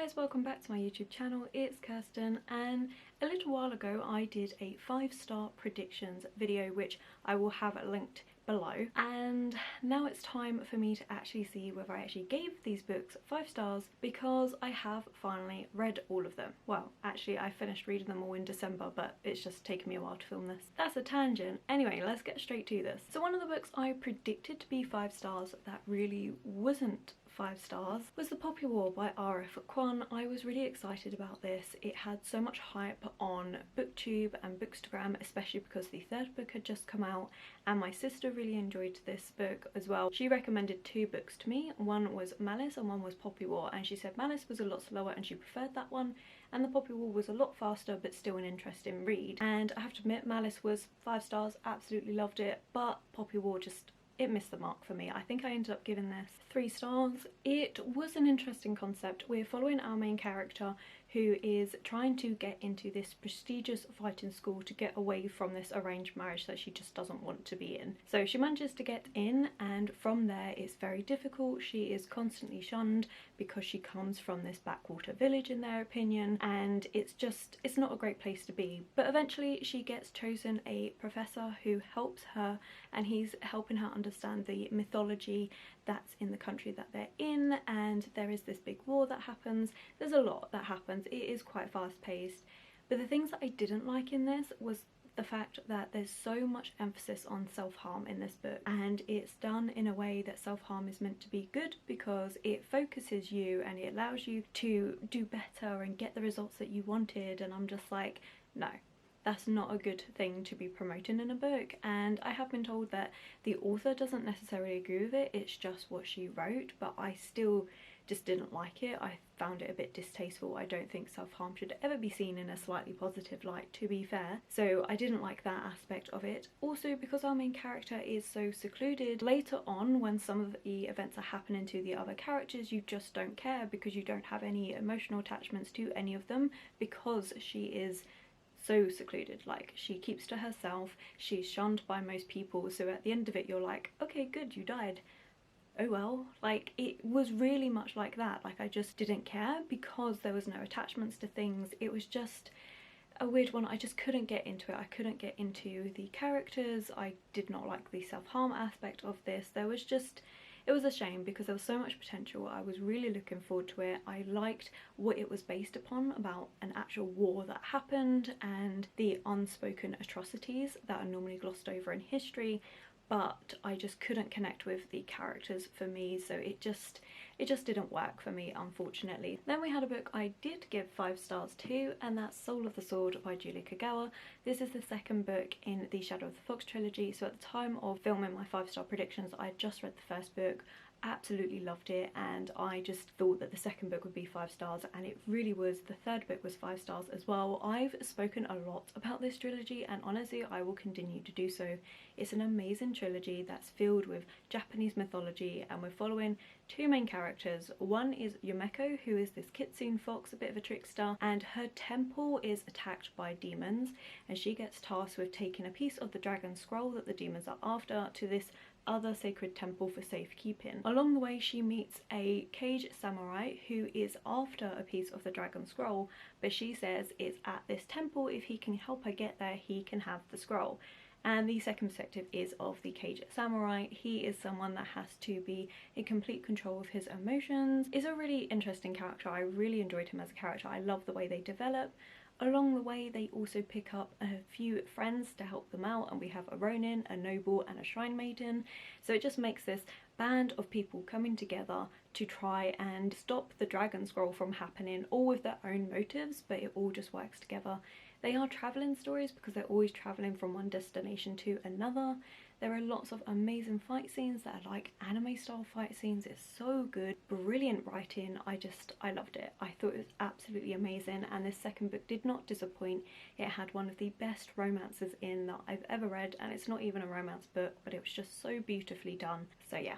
guys, welcome back to my YouTube channel. It's Kirsten, and a little while ago I did a 5-star predictions video which I will have linked below, and now it's time for me to actually see whether I actually gave these books 5 stars because I have finally read all of them. Well, actually I finished reading them all in December, but it's just taken me a while to film this. That's a tangent. Anyway, let's get straight to this. So one of the books I predicted to be 5 stars that really wasn't 5 stars was The Poppy War by R F Kwang. I was really excited about this. It had so much hype on booktube and bookstagram, especially because the 3rd book had just come out, and my sister really enjoyed this book as well. She recommended 2 books to me. One was Malice and one was Poppy War, and she said Malice was a lot slower and she preferred that one, and The Poppy War was a lot faster but still an interesting read. And I have to admit, Malice was 5 stars, absolutely loved it, but Poppy War just, it missed the mark for me. I think I ended up giving this 3 stars. It was an interesting concept. We're following our main character who is trying to get into this prestigious fighting school to get away from this arranged marriage that she just doesn't want to be in. So she manages to get in, and from there it's very difficult. She is constantly shunned because she comes from this backwater village in their opinion, and it's not a great place to be. But eventually she gets chosen a professor who helps her, and he's helping her understand the mythology that's in the country that they're in, and there is this big war that happens. There's a lot that happens. It is quite fast paced, but the things that I didn't like in this was the fact that there's so much emphasis on self-harm in this book, and it's done in a way that self-harm is meant to be good because it focuses you and it allows you to do better and get the results that you wanted, and I'm just like, no. That's not a good thing to be promoting in a book, and I have been told that the author doesn't necessarily agree with it, it's just what she wrote, but I still just didn't like it. I found it a bit distasteful. I don't think self-harm should ever be seen in a slightly positive light, to be fair. So I didn't like that aspect of it. Also, because our main character is so secluded, later on when some of the events are happening to the other characters, you just don't care because you don't have any emotional attachments to any of them because she is so secluded. Like, she keeps to herself, she's shunned by most people, so at the end of it you're like, okay, good, you died. Oh well. Like, it was really much like that. Like, I just didn't care because there was no attachments to things. It was just a weird one. I just couldn't get into it. I couldn't get into the characters. I did not like the self-harm aspect of this. There was just, it was a shame because there was so much potential. I was really looking forward to it. I liked what it was based upon, about an actual war that happened and the unspoken atrocities that are normally glossed over in history, but I just couldn't connect with the characters for me, so it just didn't work for me, unfortunately. Then we had a book I did give 5 stars to, and that's Soul of the Sword by Julie Kagawa. This is the 2nd book in the Shadow of the Fox trilogy, so at the time of filming my 5-star predictions I had just read the 1st book, absolutely loved it, and I just thought that the 2nd book would be 5 stars, and it really was. The 3rd book was 5 stars as well. I've spoken a lot about this trilogy, and honestly I will continue to do so. It's an amazing trilogy that's filled with Japanese mythology, and we're following 2 main characters. One is Yumeko, who is this kitsune fox, a bit of a trickster, and her temple is attacked by demons, and she gets tasked with taking a piece of the dragon scroll that the demons are after to this other sacred temple for safekeeping. Along the way she meets a caged samurai who is after a piece of the dragon scroll, but she says it's at this temple. If he can help her get there, he can have the scroll. And the second perspective is of the caged samurai. He is someone that has to be in complete control of his emotions. He's a really interesting character. I really enjoyed him as a character. I love the way they develop. Along the way they also pick up a few friends to help them out, and we have a ronin, a noble and a shrine maiden. So it just makes this band of people coming together to try and stop the dragon scroll from happening, all with their own motives, but it all just works together. They are travelling stories because they're always travelling from one destination to another. There are lots of amazing fight scenes that are like anime style fight scenes. It's so good. Brilliant writing. I loved it. I thought it was absolutely amazing, and this 2nd book did not disappoint. It had one of the best romances in that I've ever read, and it's not even a romance book, but it was just so beautifully done. So yeah.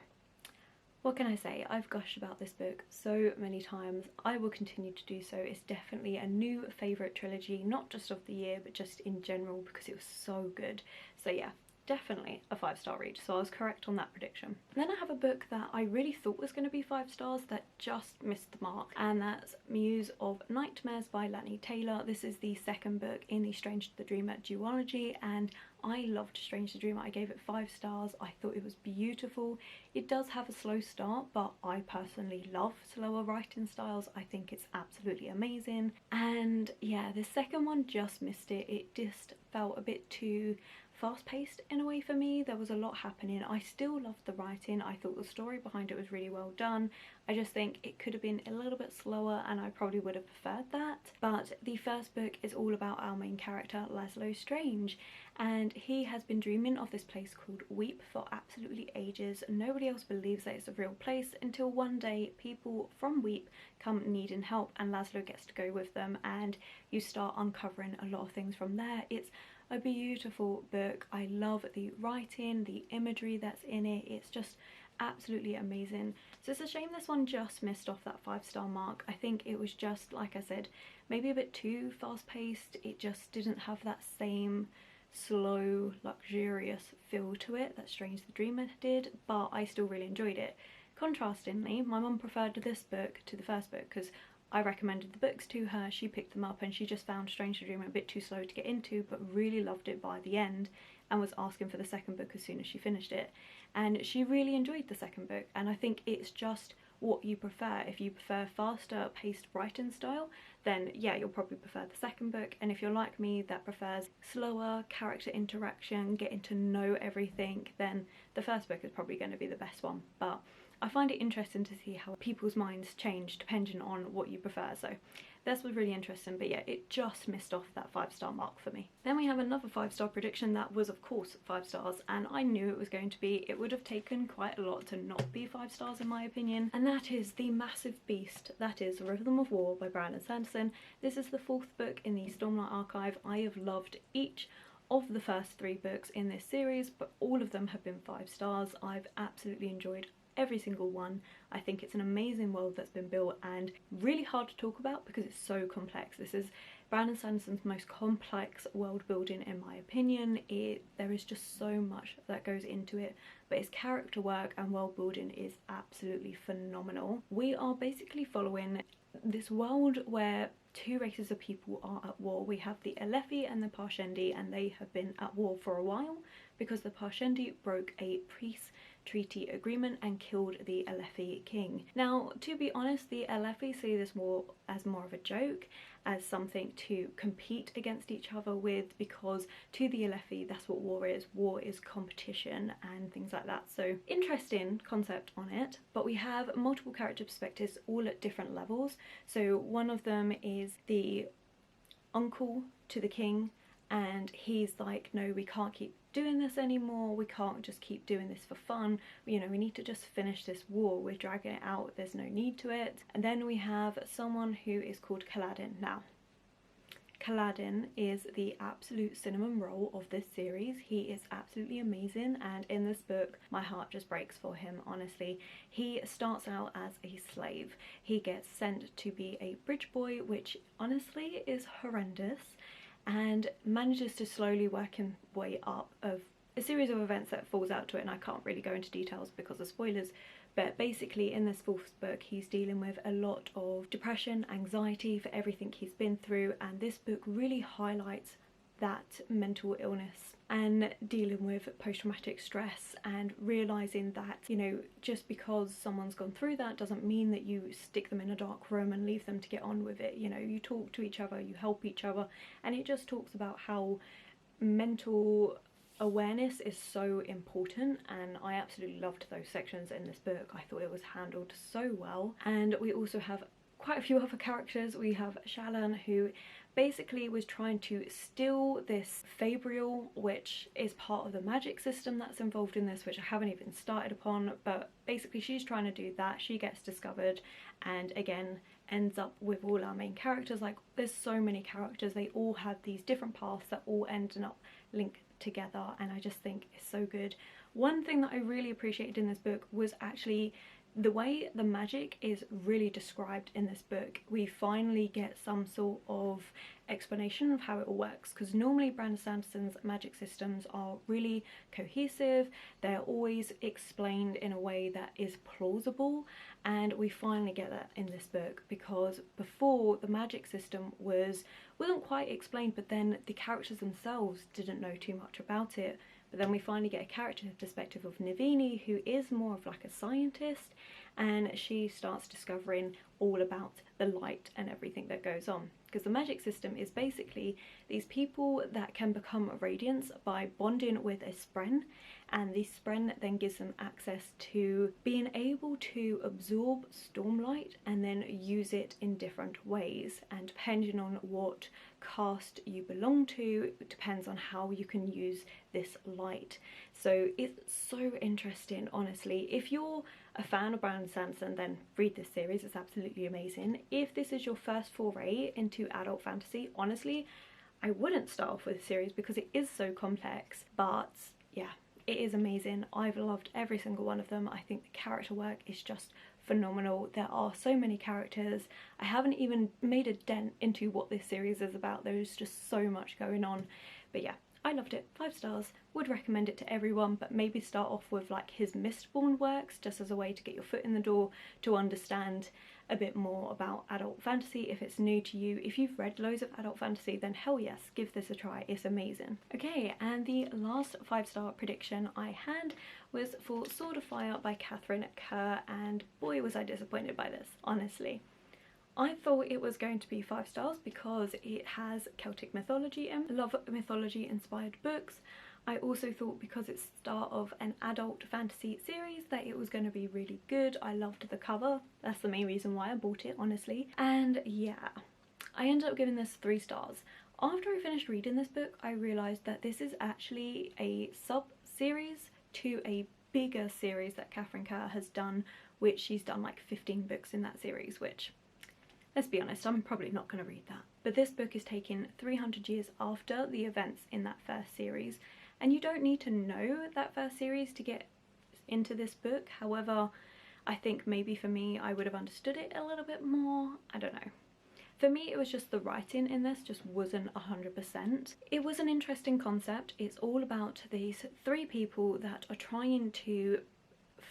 What can I say? I've gushed about this book so many times. I will continue to do so. It's definitely a new favourite trilogy, not just of the year, but just in general, because it was so good. So yeah, definitely a 5-star read, so I was correct on that prediction. Then I have a book that I really thought was going to be 5 stars that just missed the mark, and that's Muse of Nightmares by Lani Taylor. This is the second book in the Strange to the Dreamer duology, and I loved Strange to the Dreamer. I gave it 5 stars. I thought it was beautiful. It does have a slow start, but I personally love slower writing styles. I think it's absolutely amazing. And yeah, the second one just missed it. It just felt a bit too fast-paced in a way for me. There was a lot happening. I still loved the writing. I thought the story behind it was really well done. I just think it could have been a little bit slower, and I probably would have preferred that. But the first book is all about our main character, Laszlo Strange, and he has been dreaming of this place called Weep for absolutely ages. Nobody else believes that it's a real place until one day people from Weep come needing help, and Laszlo gets to go with them, and you start uncovering a lot of things from there. It's a beautiful book. I love the writing, the imagery that's in it. It's just absolutely amazing. So it's a shame this one just missed off that 5-star mark. I think it was just, like I said, maybe a bit too fast-paced. It just didn't have that same slow, luxurious feel to it that Strange the Dreamer did, but I still really enjoyed it. Contrastingly, my mum preferred this book to the first book because I recommended the books to her, she picked them up, and she just found Strange to Dreamer a bit too slow to get into, but really loved it by the end and was asking for the second book as soon as she finished it. And she really enjoyed the second book, and I think it's just what you prefer. If you prefer faster paced writing style, then yeah, you'll probably prefer the second book. And if you're like me that prefers slower character interaction, getting to know everything, then the first book is probably going to be the best one. But I find it interesting to see how people's minds change depending on what you prefer, so this was really interesting. But yeah, it just missed off that 5-star mark for me. Then we have another 5-star prediction that was of course 5 stars, and I knew it was going to be. It would have taken quite a lot to not be 5 stars in my opinion, and that is the massive beast that is Rhythm of War by Brandon Sanderson. This is the 4th book in the Stormlight Archive. I have loved each of the first 3 books in this series, but all of them have been 5 stars. I've absolutely enjoyed every single one. I think it's an amazing world that's been built and really hard to talk about because it's so complex. This is Brandon Sanderson's most complex world building in my opinion. There is just so much that goes into it, but his character work and world building is absolutely phenomenal. We are basically following this world where 2 races of people are at war. We have the Alefi and the Parshendi, and they have been at war for a while because the Parshendi broke a peace treaty agreement and killed the Alefi king. Now, to be honest, the Alefi see this war as more of a joke, as something to compete against each other with, because to the Alefi that's what war is. War is competition and things like that. So interesting concept on it, but we have multiple character perspectives all at different levels. So one of them is the uncle to the king, and he's like, no, we can't keep doing this anymore, we can't just keep doing this for fun, you know, we need to just finish this war, we're dragging it out, there's no need to it. And then we have someone who is called Kaladin. Now, Kaladin is the absolute cinnamon roll of this series. He is absolutely amazing, and in this book my heart just breaks for him, honestly. He starts out as a slave. He gets sent to be a bridge boy, which honestly is horrendous, and manages to slowly work his way up of a series of events that falls out to it, and I can't really go into details because of spoilers. But basically in this 4th book he's dealing with a lot of depression, anxiety for everything he's been through, and this book really highlights that mental illness and dealing with post-traumatic stress, and realising that, you know, just because someone's gone through that doesn't mean that you stick them in a dark room and leave them to get on with it. You know, you talk to each other, you help each other, and it just talks about how mental awareness is so important, and I absolutely loved those sections in this book. I thought it was handled so well. And we also have quite a few other characters. We have Shallan, who basically was trying to steal this Fabrial, which is part of the magic system that's involved in this, which I haven't even started upon, but basically she's trying to do that. She gets discovered and again ends up with all our main characters. Like, there's so many characters, they all have these different paths that all end up linked together, and I just think it's so good. One thing that I really appreciated in this book was actually The way the magic is really described in this book, we finally get some sort of explanation of how it all works, because normally Brandon Sanderson's magic systems are really cohesive, they're always explained in a way that is plausible, and we finally get that in this book, because before the magic system wasn't quite explained, but then the characters themselves didn't know too much about it. But then we finally get a character perspective of Navini, who is more of like a scientist, and she starts discovering all about the light and everything that goes on. Because the magic system is basically these people that can become radiants by bonding with a spren, and the spren then gives them access to being able to absorb stormlight and then use it in different ways, and depending on what caste you belong to, it depends on how you can use this light. So it's so interesting, honestly. If you're a fan of Brandon Sanderson, then read this series, it's absolutely amazing. If this is your first foray into adult fantasy, honestly, I wouldn't start off with a series because it is so complex, but yeah, it is amazing. I've loved every single one of them. I think the character work is just phenomenal. There are so many characters. I haven't even made a dent into what this series is about. There's just so much going on. But yeah, I loved it. 5 stars. Would recommend it to everyone, but maybe start off with like his Mistborn works, just as a way to get your foot in the door to understand a bit more about adult fantasy if it's new to you. If you've read loads of adult fantasy, then hell yes, give this a try, it's amazing. Okay, and the last 5-star prediction I had was for Sword of Fire by Katherine Kerr, and boy was I disappointed by this, honestly. I thought it was going to be 5 stars because it has Celtic mythology and love mythology inspired books. I also thought because it's the start of an adult fantasy series that it was going to be really good. I loved the cover. That's the main reason why I bought it, honestly. And yeah, I ended up giving this 3 stars. After I finished reading this book, I realised that this is actually a sub-series to a bigger series that Katherine Kerr has done, which she's done like 15 books in that series, which, let's be honest, I'm probably not going to read that. But this book is taken 300 years after the events in that first series, and you don't need to know that first series to get into this book. However, I think maybe for me, I would have understood it a little bit more. I don't know. For me, it was just the writing in this just wasn't 100%. It was an interesting concept. It's all about these 3 people that are trying to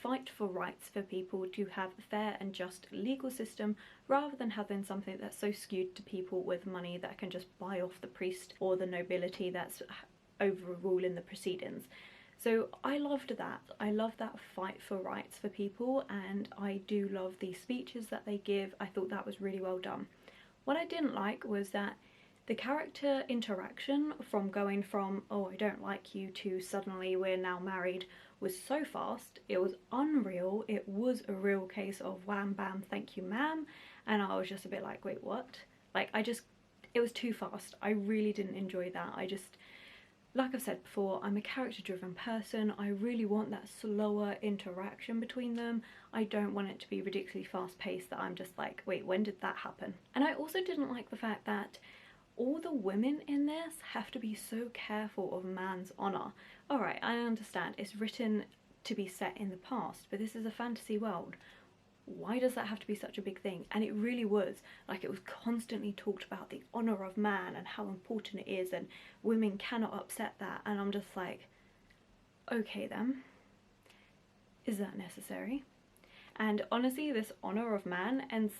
fight for rights for people to have a fair and just legal system, rather than having something that's so skewed to people with money that can just buy off the priest or the nobility that's overruling the proceedings. So I loved that. I love that fight for rights for people, and I do love the speeches that they give. I thought that was really well done. What I didn't like was that the character interaction from going from, oh, I don't like you, to suddenly we're now married was so fast. It was unreal. It was a real case of wham bam thank you ma'am, and I was just a bit like, wait, what? Like, it was too fast. I really didn't enjoy that. Like I've said before, I'm a character driven person. I really want that slower interaction between them. I don't want it to be ridiculously fast paced that I'm just like, wait, when did that happen? And I also didn't like the fact that all the women in this have to be so careful of man's honour. Alright, I understand it's written to be set in the past, but this is a fantasy world. Why does that have to be such a big thing? And it really was. Like, it was constantly talked about the honour of man and how important it is, and women cannot upset that. And I'm just like, okay then, is that necessary? And honestly, this honour of man ends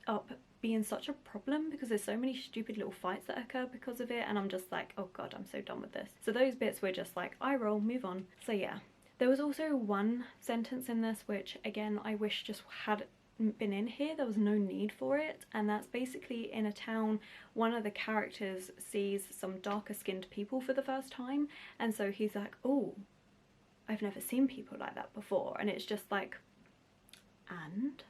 up being such a problem because there's so many stupid little fights that occur because of it, and I'm just like, oh god, I'm so done with this. So those bits were just like, eye roll, move on. So yeah. There was also one sentence in this which, again, I wish just had been in here. There was no need for it, and that's basically in a town, one of the characters sees some darker skinned people for the first time, and so he's like, oh, I've never seen people like that before. And it's just like, and?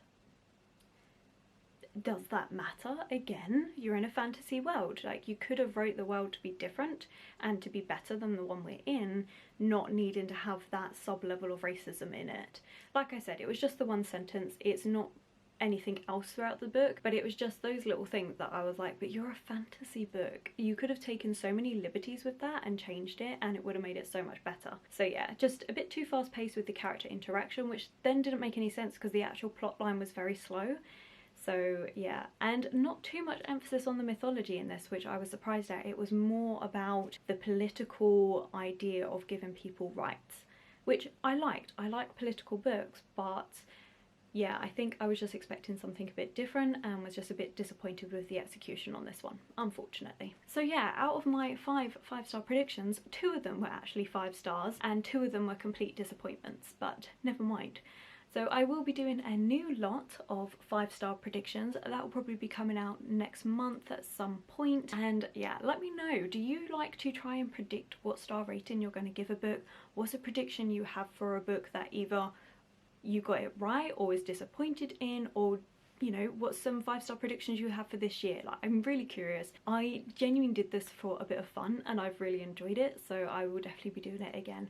Does that matter? Again, you're in a fantasy world. Like, you could have wrote the world to be different and to be better than the one we're in, not needing to have that sub level of racism in it. Like I said, it was just the one sentence. It's not anything else throughout the book, but it was just those little things that I was like, but you're a fantasy book. You could have taken so many liberties with that and changed it, and it would have made it so much better. So yeah, just a bit too fast paced with the character interaction, which then didn't make any sense because the actual plot line was very slow. So yeah, and not too much emphasis on the mythology in this, which I was surprised at. It was more about the political idea of giving people rights, which I liked. I like political books, but yeah, I think I was just expecting something a bit different and was just a bit disappointed with the execution on this one, unfortunately. So yeah, out of my five-star predictions, 2 of them were actually 5 stars and 2 of them were complete disappointments, but never mind. So I will be doing a new lot of 5-star predictions. That will probably be coming out next month at some point. And yeah, let me know, do you like to try and predict what star rating you're going to give a book? What's a prediction you have for a book that either you got it right or is disappointed in, or you know, what's some 5-star predictions you have for this year? Like, I'm really curious. I genuinely did this for a bit of fun and I've really enjoyed it, so I will definitely be doing it again.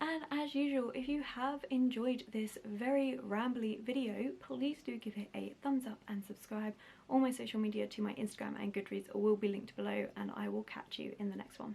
And as usual, if you have enjoyed this very rambly video, please do give it a thumbs up and subscribe. All my social media to my Instagram and Goodreads will be linked below, and I will catch you in the next one.